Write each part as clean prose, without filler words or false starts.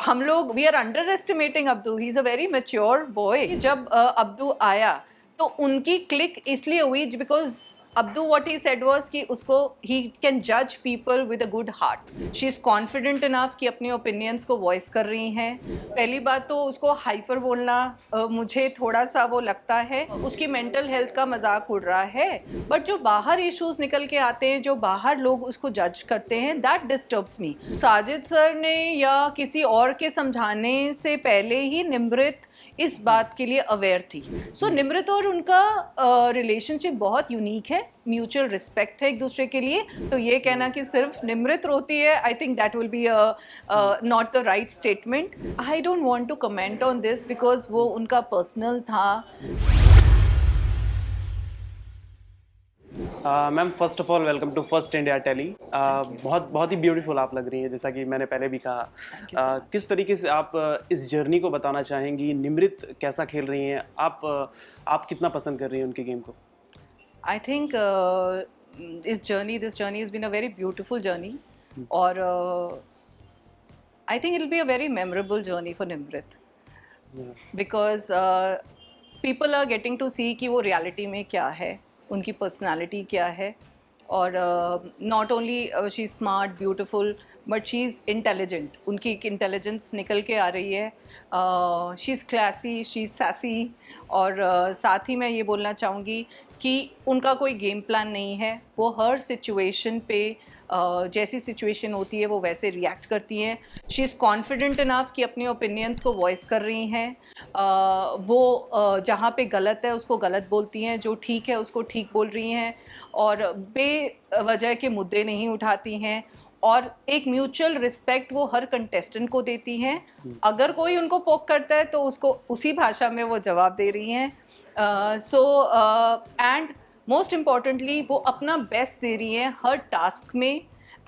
हम लोग we are underestimating Abdu, he is a very mature boy. जब Abdu आया तो उनकी क्लिक इसलिए हुई because Abdu what he said was कि उसको ही कैन जज people with a good heart. She is confident enough कि अपने ओपिनियंस को वॉइस कर रही हैं। पहली बात तो उसको हाइपर बोलना मुझे थोड़ा सा वो लगता है, उसकी मेंटल हेल्थ का मजाक उड़ रहा है, बट जो बाहर इश्यूज निकल के आते हैं, जो बाहर लोग उसको जज करते हैं, that disturbs me. Sajid sir ने या किसी और के समझाने से पहले ही निम्रत इस बात के लिए अवेयर थी। सो निम्रत और उनका रिलेशनशिप बहुत यूनिक है, म्यूचुअल रिस्पेक्ट है एक दूसरे के लिए। तो ये कहना कि सिर्फ निम्रत रोती है, I think that will be not the right statement. I don't want to comment on this because वो उनका पर्सनल था। Ma'am first of all welcome to First India tele. बहुत ही ब्यूटीफुल आप लग रही हैं, जैसा कि मैंने पहले भी कहा। किस तरीके से आप इस जर्नी को बताना चाहेंगी? निम्रत कैसा खेल रही हैं आप कितना पसंद कर रही हैं उनके गेम को? I think this journey is been a very beautiful journey, और I think it will be a very memorable journey for Nimrat because people are getting to see कि वो रियलिटी में क्या है, उनकी पर्सनालिटी क्या है। और not only she is smart beautiful but she is intelligent, उनकी एक इंटेलिजेंस निकल के आ रही है। She is classy, she is sassy. और साथ ही मैं ये बोलना चाहूँगी कि उनका कोई गेम प्लान नहीं है, वो हर सिचुएशन पे जैसी सिचुएशन होती है वो वैसे रिएक्ट करती हैं। शी इज़ कॉन्फिडेंट इनफ कि अपने ओपिनियंस को वॉइस कर रही हैं। वो जहाँ पे गलत है उसको गलत बोलती हैं, जो ठीक है उसको ठीक बोल रही हैं, और बेवजह के मुद्दे नहीं उठाती हैं। और एक म्यूचुअल रिस्पेक्ट वो हर कंटेस्टेंट को देती हैं। अगर कोई उनको पोक करता है तो उसको उसी भाषा में वो जवाब दे रही हैं। एंड मोस्ट इम्पॉर्टेंटली वो अपना बेस्ट दे रही हैं हर टास्क में।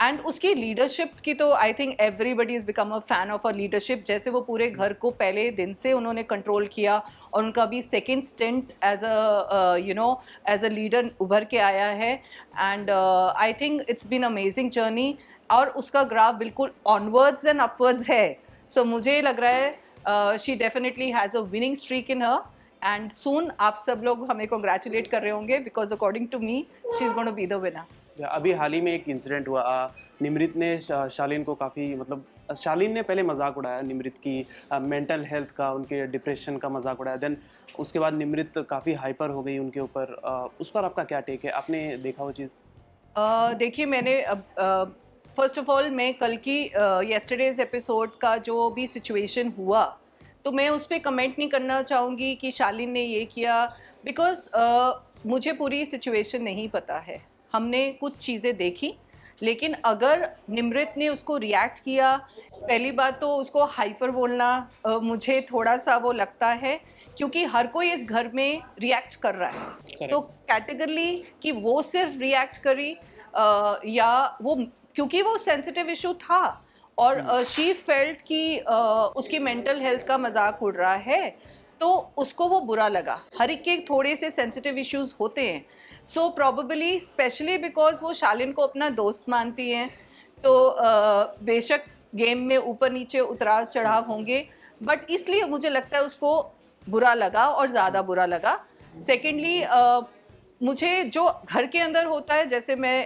एंड उसकी लीडरशिप की तो I think everybody is become a fan of a leadership. जैसे वो पूरे घर को पहले दिन से उन्होंने कंट्रोल किया, और उनका भी second stint as a leader उभर के आया है। And I think it's been amazing journey, और उसका ग्राफ बिल्कुल ऑनवर्ड्स एंड अपवर्ड्स है। सो मुझे लग रहा है she definitely has a winning streak in her, and soon आप सब लोग हमें कॉन्ग्रेचुलेट कर रहे होंगे because according to me she is going to be the winner. अभी हाल ही में एक इंसिडेंट हुआ, निम्रत ने शालीन को काफ़ी शालीन ने पहले मजाक उड़ाया निम्रत की मेंटल हेल्थ का, उनके डिप्रेशन का मजाक उड़ाया। देन उसके बाद निम्रत काफ़ी हाइपर हो गई उनके ऊपर। उस पर आपका क्या टेक है? आपने देखा वो चीज़? देखिए मैंने फर्स्ट ऑफ ऑल मैं कल की येस्टरडेज एपिसोड का जो भी सिचुएशन हुआ तो मैं उस पर कमेंट नहीं करना चाहूँगी कि शालीन ने ये किया, बिकॉज मुझे पूरी सिचुएशन नहीं पता है। हमने कुछ चीज़ें देखी, लेकिन अगर निम्रत ने उसको रिएक्ट किया, पहली बात तो उसको हाइपर बोलना मुझे थोड़ा सा वो लगता है, क्योंकि हर कोई इस घर में रिएक्ट कर रहा है। तो कैटेगरली कि वो सिर्फ रिएक्ट करी या वो क्योंकि वो सेंसिटिव इशू था, और शी फेल्ट कि उसकी मेंटल हेल्थ का मजाक उड़ रहा है, तो उसको वो बुरा लगा। हर एक के थोड़े से सेंसिटिव इश्यूज होते हैं। सो प्रॉबेबली स्पेशली बिकॉज वो शालीन को अपना दोस्त मानती हैं, तो बेशक गेम में ऊपर नीचे उतराव चढ़ाव होंगे, बट इसलिए मुझे लगता है उसको बुरा लगा और ज़्यादा बुरा लगा। सेकेंडली मुझे जो घर के अंदर होता है, जैसे मैं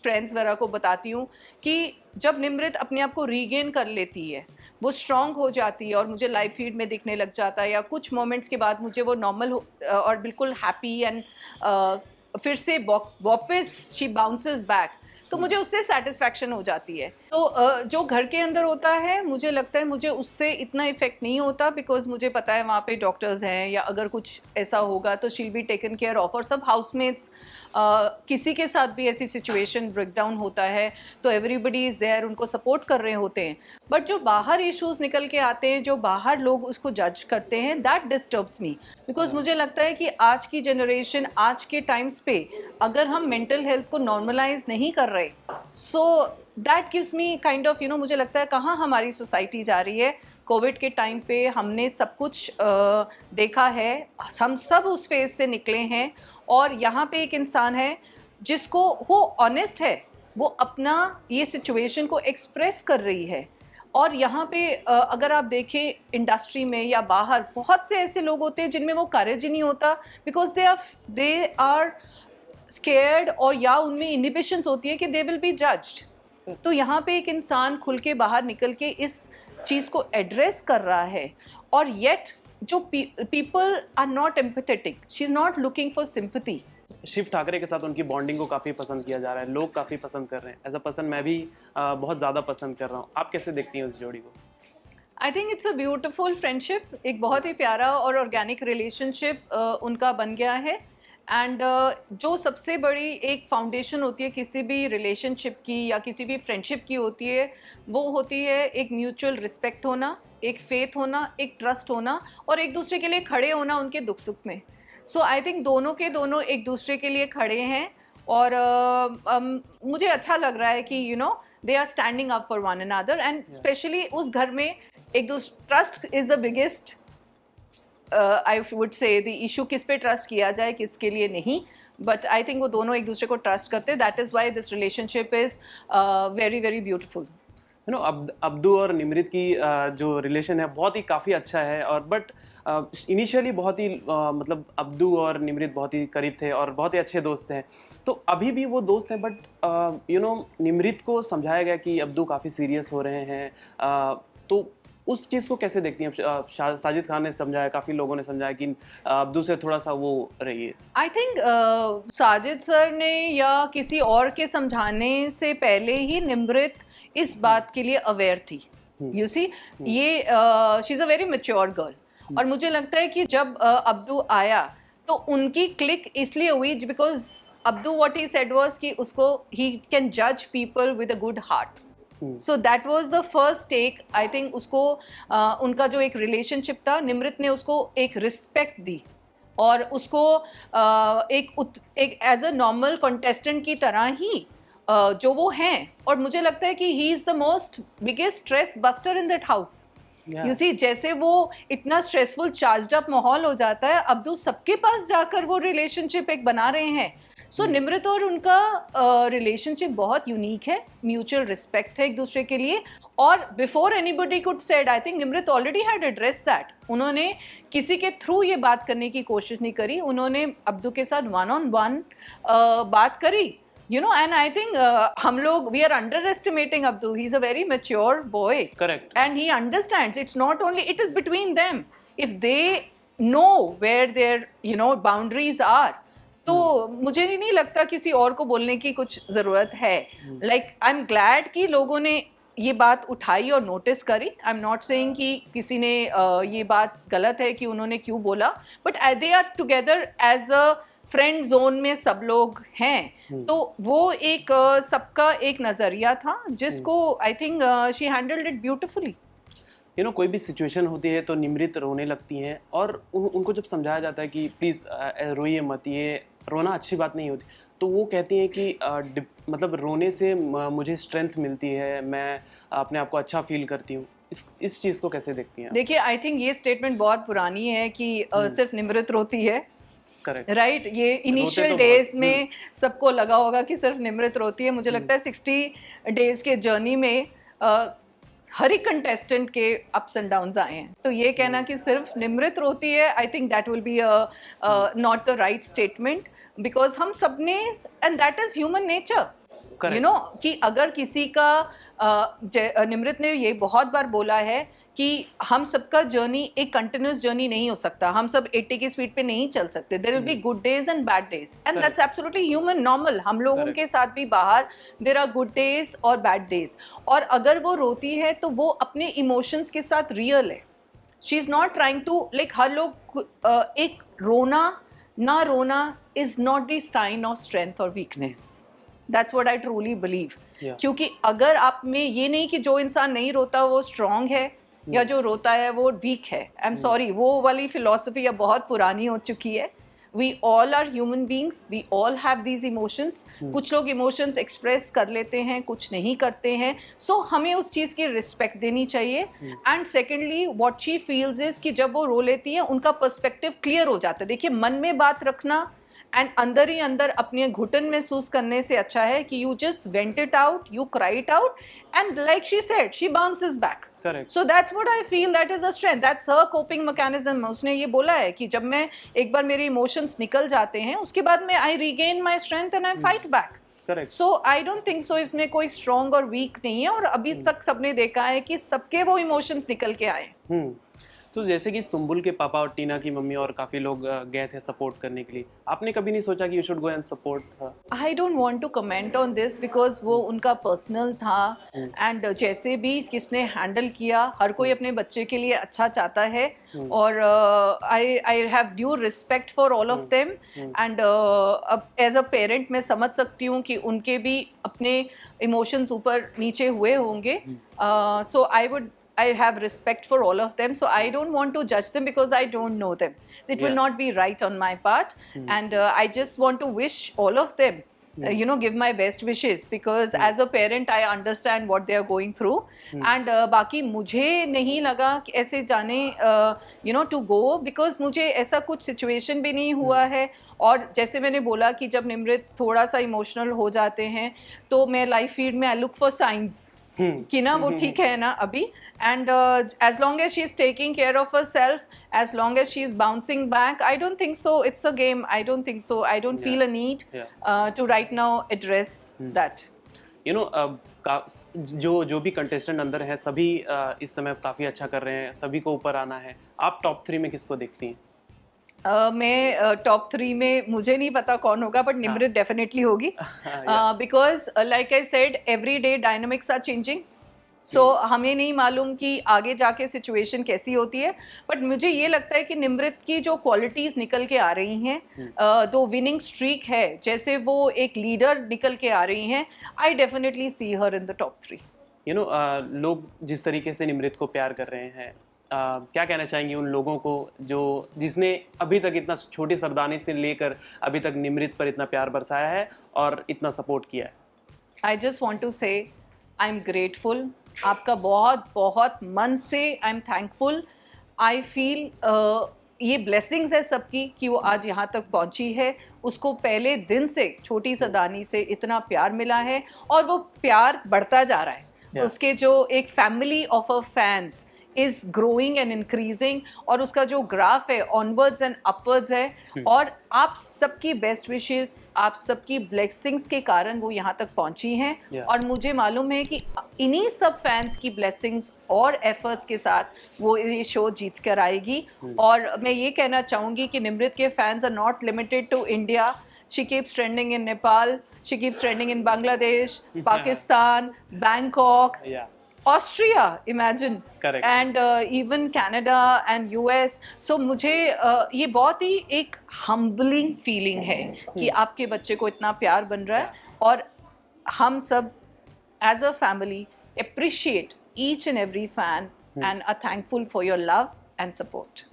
फ्रेंड्स वगैरह को बताती हूँ कि जब निम्रत अपने आप को रीगेन कर लेती है, वो स्ट्रॉन्ग हो जाती है, और मुझे लाइव फीड में दिखने लग जाता है, या कुछ मोमेंट्स के बाद मुझे वो नॉर्मल और बिल्कुल हैप्पी एंड फिर से वापस शी बाउंसेस बैक, तो मुझे उससे सेटिस्फैक्शन हो जाती है। तो जो घर के अंदर होता है मुझे लगता है मुझे उससे इतना इफेक्ट नहीं होता, बिकॉज मुझे पता है वहाँ पे डॉक्टर्स हैं, या अगर कुछ ऐसा होगा तो she'll be taken care of. और सब हाउसमेट्स किसी के साथ भी ऐसी सिचुएशन ब्रेकडाउन होता है तो एवरीबडी इज़ देयर, उनको सपोर्ट कर रहे होते हैं। बट जो बाहर इश्यूज निकल के आते हैं, जो बाहर लोग उसको जज करते हैं, दैट डिस्टर्ब्स मी, बिकॉज मुझे लगता है कि आज की जनरेशन, आज के टाइम्स पे अगर हम मेंटल हेल्थ को नॉर्मलाइज नहीं कर रहे, so that gives me kind of मुझे लगता है कहाँ हमारी सोसाइटी जा रही है। कोविड के टाइम पे हमने सब कुछ देखा है, हम सब उस फेज से निकले हैं, और यहाँ पे एक इंसान है जिसको वो ऑनेस्ट है, वो अपना ये सिचुएशन को एक्सप्रेस कर रही है, और यहाँ पे अगर आप देखें इंडस्ट्री में या बाहर, बहुत से ऐसे लोग होते हैं जिनमें वो करेज ही नहीं होता, बिकॉज दे आर स्केयर्ड, और या उनमें इनहिबिशंस होती है कि दे विल बी जज्ड। तो यहाँ पे एक इंसान खुल के बाहर निकल के इस चीज़ को एड्रेस कर रहा है, और येट जो people are not empathetic, she is not looking for sympathy. Shiv Thakare के साथ उनकी बॉन्डिंग को काफ़ी पसंद किया जा रहा है, लोग काफ़ी पसंद कर रहे हैं। एज अ पर्सन मैं भी बहुत ज़्यादा पसंद कर रहा हूँ। आप कैसे देखती हैं उस जोड़ी को? I think it's a beautiful friendship, एक बहुत ही प्यारा और ऑर्गेनिक रिलेशनशिप उनका बन गया है। एंड जो सबसे बड़ी एक फाउंडेशन होती है किसी भी रिलेशनशिप की या किसी भी फ्रेंडशिप की होती है, वो होती है एक म्यूचुअल रिस्पेक्ट होना, एक फेथ होना, एक ट्रस्ट होना, और एक दूसरे के लिए खड़े होना उनके दुख सुख में। सो आई थिंक दोनों के दोनों एक दूसरे के लिए खड़े हैं, और मुझे अच्छा लग रहा है कि they are standing up for one another, and specially उस घर में एक दूसरे, trust is the biggest, I would say the issue, किस पे ट्रस्ट किया जाए, किसके लिए नहीं, बट आई थिंक वो दोनों एक दूसरे को ट्रस्ट करते हैं। That is why this relationship is very very beautiful. Abdu और निमृत की जो रिलेशन है बहुत ही काफ़ी अच्छा है, और बट इनिशियली बहुत ही मतलब अब्दू और निमृत बहुत ही करीब थे और बहुत ही अच्छे दोस्त हैं। तो अभी भी वो दोस्त हैं, बट निमृत को समझाया गया कि अब्दू काफ़ी सीरियस हो रहे हैं। तो उस चीज़ को कैसे देखती हैं? साजिद खान ने समझाया, काफ़ी लोगों ने समझाया कि अब्दू से थोड़ा सा वो रहिए। आई थिंक साजिद सर ने या किसी और के समझाने से पहले ही निमृत इस बात के लिए अवेयर थी। यू सी, ये she is a very mature girl, और मुझे लगता है कि जब अब्दू आया तो उनकी क्लिक इसलिए हुई because Abdu what he said was कि उसको ही कैन जज people with a good heart. So that was the first take. I think उसको उनका जो एक रिलेशनशिप था, निमृत ने उसको एक रिस्पेक्ट दी और उसको एक एज अ नॉर्मल कंटेस्टेंट की तरह ही जो वो हैं, और मुझे लगता है कि he is the most biggest stress buster in that house. You see, जैसे वो इतना स्ट्रेसफुल चार्ज्ड अप माहौल हो जाता है, अब्दू सबके पास जाकर वो रिलेशनशिप एक बना रहे हैं। सो निमृत और उनका रिलेशनशिप बहुत यूनिक है, म्यूचुअल रिस्पेक्ट है एक दूसरे के लिए, और before anybody could said, I think Nimrit already had address that. उन्होंने किसी के थ्रू ये बात करने की कोशिश नहीं करी, उन्होंने अब्दू के साथ वन ऑन वन बात करी, and I think we are underestimating Abdu. He's a very mature boy. Correct. And he understands. It's not only, it is between them. If they know where their, boundaries are, तो मुझे नहीं लगता किसी और को बोलने की कुछ ज़रूरत है। Like, I'm glad कि लोगों ने ये बात उठाई और नोटिस करी। आई एम नॉट सेइंग कि किसी ने ये बात गलत है कि उन्होंने क्यों बोला, but they are together as a friend zone में सब लोग हैं, तो वो एक सबका एक नज़रिया था जिसको I think she handled it beautifully. कोई भी सिचुएशन होती है तो निमृत रोने लगती हैं, और उनको जब समझाया जाता है कि प्लीज़ रोइए मत, ये रोना अच्छी बात नहीं होती, तो वो कहती हैं कि मतलब रोने से मुझे स्ट्रेंथ मिलती है, मैं अपने आप को अच्छा फील करती हूँ। इस चीज़ को कैसे देखती हैं? देखिए, आई थिंक ये स्टेटमेंट बहुत पुरानी है कि सिर्फ निमृत रोती है। करेक्ट, राइट, ये इनिशियल डेज में सबको लगा होगा कि सिर्फ निमृत रोती है। मुझे लगता है 60 डेज के जर्नी में हर एक कंटेस्टेंट के अप्स एंड डाउन्स आए हैं, तो ये कहना कि सिर्फ निमृत रोती है, I think that will be not the right statement, because हम सब ने, and that is human nature, कि अगर किसी का निमृत ने ये बहुत बार बोला है कि हम सबका जर्नी एक कंटिन्यूस जर्नी नहीं हो सकता, हम सब 80 की स्पीड पे नहीं चल सकते, there will be good days and bad days, and that's absolutely human normal. हम लोगों के साथ भी बाहर देयर आर गुड डेज और बैड डेज, और अगर वो रोती है तो वो अपने इमोशंस के साथ रियल है। She is not trying to, like हर लोग एक रोना ना रोना is not the sign of strength और weakness. That's what I truly believe. क्योंकि अगर आप में ये नहीं कि जो इंसान नहीं रोता वो स्ट्रांग है या जो रोता है वो वीक है, आई एम सॉरी, वो वाली फिलॉसफी अब बहुत पुरानी हो चुकी है। We all are human beings, we all have these emotions. कुछ लोग इमोशंस एक्सप्रेस कर लेते हैं, कुछ नहीं करते हैं, सो हमें उस चीज़ की रिस्पेक्ट देनी चाहिए। And secondly what she feels is कि जब वो रो लेती हैं उनका पर्सपेक्टिव क्लियर हो जाता है। देखिए, मन में बात रखना एंड अंदर ही अंदर अपने घुटन महसूस करने से अच्छा है कि you just went it out, you cry it out, and like she said, she bounces back. Correct. So that's what I feel, that is a strength, that's her coping mechanism. उसने ये बोला है कि जब मैं एक बार मेरे इमोशंस निकल जाते हैं उसके बाद मैं I regain my strength and I fight back. Correct. So I don't think so इसमें कोई स्ट्रॉन्ग और वीक नहीं है, और अभी तक सबने देखा है कि सबके वो इमोशंस निकल के आए. तो जैसे कि सुम्बुल के पापा और टीना की मम्मी और काफ़ी लोग गए थे सपोर्ट करने के लिए, आपने कभी नहीं सोचा कि you should go and support? I don't want to comment on this because वो उनका पर्सनल था, एंड जैसे भी किसने हैंडल किया, हर कोई अपने बच्चे के लिए अच्छा चाहता है, और I have due respect for all of them, and as a parent मैं समझ सकती हूँ कि उनके भी अपने इमोशंस ऊपर नीचे हुए होंगे. सो I have respect for all of them, so I don't want to judge them because I don't know them. So it will not be right on my part, and I just want to wish all of them, give my best wishes, because as a parent I understand what they are going through, and बाकी मुझे नहीं लगा कि ऐसे जाने to go, because मुझे ऐसा कुछ situation भी नहीं हुआ है. और जैसे मैंने बोला कि जब निमृत थोड़ा सा इमोशनल हो जाते हैं तो मैं लाइव फीड में आई लुक फॉर साइंस कि ना वो ठीक है ना अभी, and as long as she is taking care of herself, as long as she is bouncing back, I don't think so it's a game, I don't think so, I don't feel a need to right now address that. जो भी contestant अंदर है सभी इस समय काफ़ी अच्छा कर रहे हैं, सभी को ऊपर आना है. आप टॉप 3 में किसको देखती हैं? मैं टॉप 3 में मुझे नहीं पता कौन होगा, बट निमृत डेफिनेटली होगी, because like I said every day dynamics are changing. So हमें नहीं मालूम कि आगे जाके सिचुएशन कैसी होती है, बट मुझे ये लगता है कि निमृत की जो क्वालिटीज़ निकल के आ रही हैं, दो विनिंग स्ट्रीक है, जैसे वो एक लीडर निकल के आ रही हैं, I definitely see her in the top 3. लोग जिस तरीके से निमृत को प्यार कर रहे हैं, क्या कहना चाहेंगे उन लोगों को जिसने अभी तक इतना छोटी सरदानी से लेकर अभी तक निमृत पर इतना प्यार बरसाया है और इतना सपोर्ट किया है? आई जस्ट वॉन्ट टू से आई एम ग्रेटफुल. आपका बहुत बहुत मन से I am thankful. I feel ये ब्लेसिंग्स है सबकी कि वो आज यहाँ तक पहुँची है. उसको पहले दिन से छोटी सरदानी से इतना प्यार मिला है और वो प्यार बढ़ता जा रहा है. उसके जो एक family of a fans is growing and increasing, और उसका जो ग्राफ है onwards and upwards है, और आप सबकी बेस्ट विशेस, आप सबकी ब्लेसिंग्स के कारण वो यहाँ तक पहुँची हैं. और मुझे मालूम है कि इन्हीं सब फैंस की ब्लेसिंग्स और एफर्ट्स के साथ वो ये शो जीत कर आएगी. और मैं ये कहना चाहूँगी कि निमृत के fans are not limited to India. She keeps trending in Nepal, she keeps trending in Bangladesh, Pakistan, Bangkok, Austria, imagine. Correct. And even Canada and US. So मुझे ये बहुत ही एक humbling feeling है कि आपके बच्चे को इतना प्यार बन रहा है, और हम सब as a family appreciate each and every fan and are thankful for your love and support.